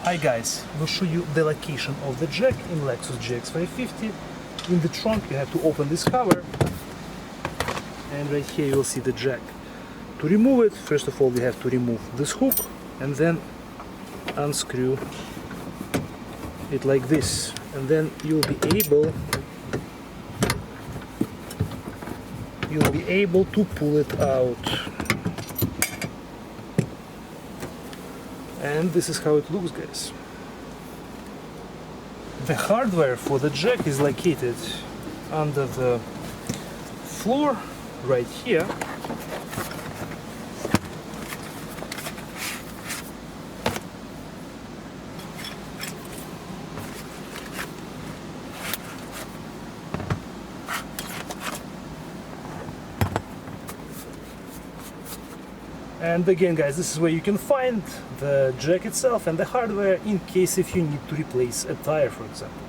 Hi guys, we'll show you the location of the jack in Lexus GX550. In the trunk you have to open this cover, and right here you'll see the jack. To remove it, first of all you have to remove this hook and then unscrew it like this, and then you'll be able to pull it out. And this is how it looks, guys. The hardware for the jack is located under the floor right here. And again guys, this is where you can find the jack itself and the hardware in case if you need to replace a tire, for example.